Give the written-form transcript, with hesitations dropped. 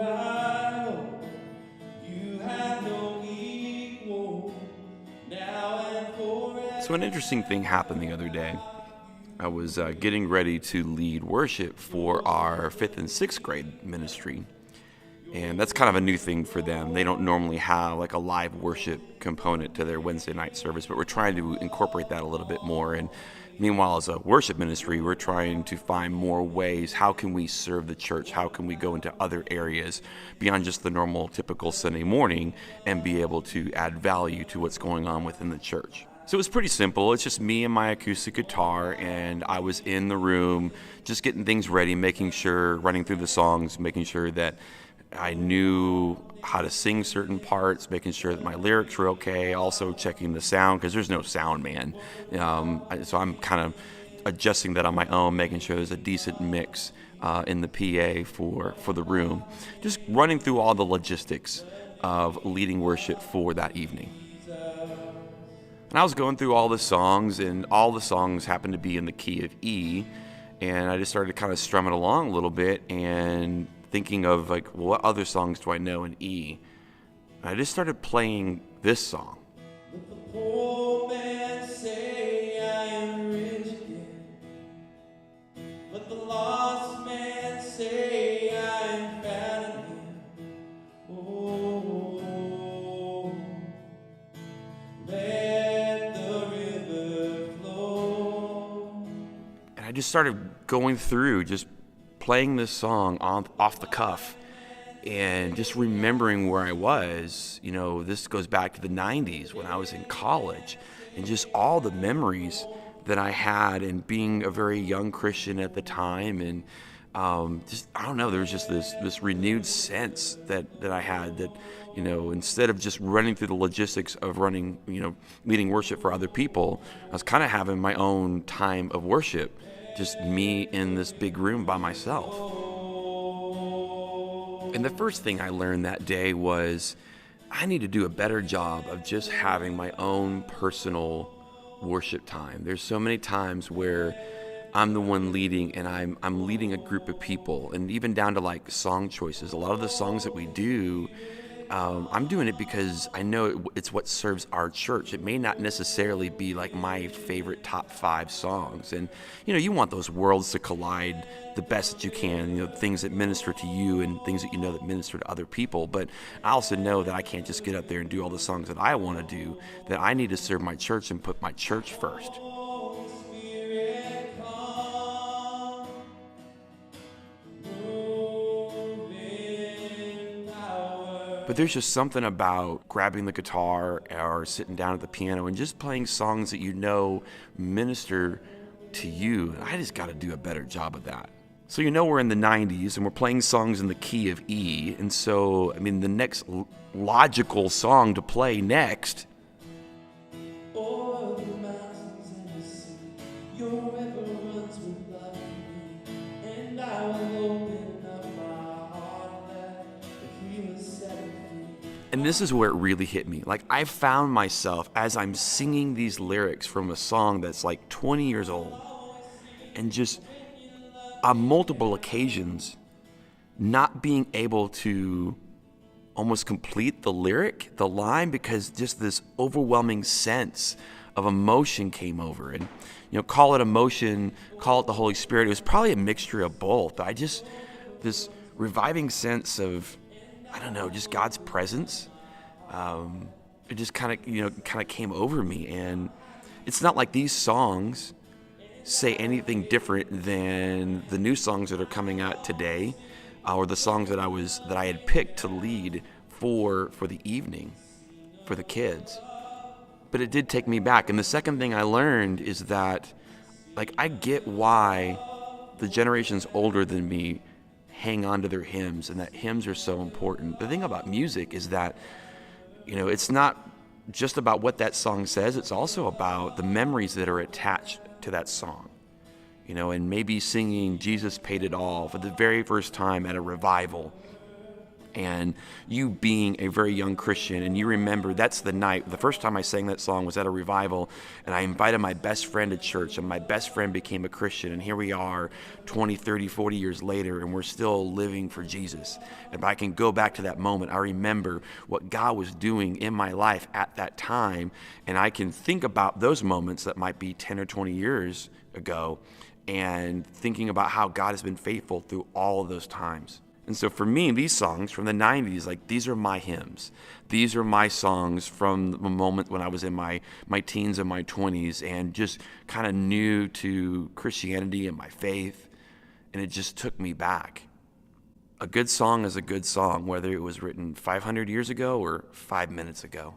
rival. You have no equal now and forever. So an interesting thing happened the other day. I was getting ready to lead worship for our 5th and 6th grade ministry. And that's kind of a new thing for them. They don't normally have like a live worship component to their Wednesday night service, but we're trying to incorporate that a little bit more. And meanwhile, as a worship ministry, we're trying to find more ways. How can we serve the church? How can we go into other areas beyond just the normal, typical Sunday morning and be able to add value to what's going on within the church? So it was pretty simple. It's just me and my acoustic guitar, and I was in the room just getting things ready, making sure, running through the songs, making sure that I knew how to sing certain parts, making sure that my lyrics were okay, also checking the sound, because there's no sound man. So I'm kind of adjusting that on my own, making sure there's a decent mix in the PA for the room. Just running through all the logistics of leading worship for that evening. And I was going through all the songs, and all the songs happened to be in the key of E, and I just started kind of strumming along a little bit and thinking of like, well, what other songs do I know in E? And I just started playing this song. Let the poor man say I am rich again. Let the lost man say I am found again. Oh, let the river flow. And I just started going through, just playing this song off the cuff and just remembering where I was. You know, this goes back to the 90s when I was in college, and just all the memories that I had, and being a very young Christian at the time. And just, I don't know, there was just this renewed sense that I had that, you know, instead of just running through the logistics of running, you know, leading worship for other people, I was kind of having my own time of worship. Just me in this big room by myself. And the first thing I learned that day was I need to do a better job of just having my own personal worship time. There's so many times where I'm the one leading, and I'm leading a group of people, and even down to like song choices. A lot of the songs that we do, I'm doing it because I know it's what serves our church. It may not necessarily be like my favorite top 5 songs. And, you know, you want those worlds to collide the best that you can, you know, things that minister to you and things that you know that minister to other people. But I also know that I can't just get up there and do all the songs that I want to do, that I need to serve my church and put my church first. But there's just something about grabbing the guitar or sitting down at the piano and just playing songs that you know minister to you. I just got to do a better job of that. So, you know, we're in the 90s and we're playing songs in the key of E. And so, I mean, the next logical song to play next O'er the mountains and the sea, your river runs with love for me, and I will open up my heart that He will set me free. And this is where it really hit me. Like, I found myself as I'm singing these lyrics from a song that's like 20 years old, and just on multiple occasions not being able to almost complete the lyric, the line, because just this overwhelming sense of emotion came over. And, you know, call it emotion, call it the Holy Spirit. It was probably a mixture of both. But this reviving sense of, I don't know, just God's presence. It just kind of came over me. And it's not like these songs say anything different than the new songs that are coming out today, or the songs that I had picked to lead for the evening for the kids. But it did take me back. And the second thing I learned is that, like, I get why the generations older than me hang on to their hymns, and that hymns are so important. The thing about music is that, you know, it's not just about what that song says, it's also about the memories that are attached to that song. You know, and maybe singing Jesus Paid It All for the very first time at a revival, And you being a very young Christian, and you remember that's the night, the first time I sang that song was at a revival, and I invited my best friend to church, and my best friend became a Christian, and here we are 20, 30, 40 years later, and we're still living for Jesus. And if I can go back to that moment, I remember what God was doing in my life at that time, and I can think about those moments that might be 10 or 20 years ago, and thinking about how God has been faithful through all of those times. And so for me, these songs from the 90s, like, these are my hymns. These are my songs from the moment when I was in my teens and my 20s and just kind of new to Christianity and my faith. And it just took me back. A good song is a good song, whether it was written 500 years ago or 5 minutes ago.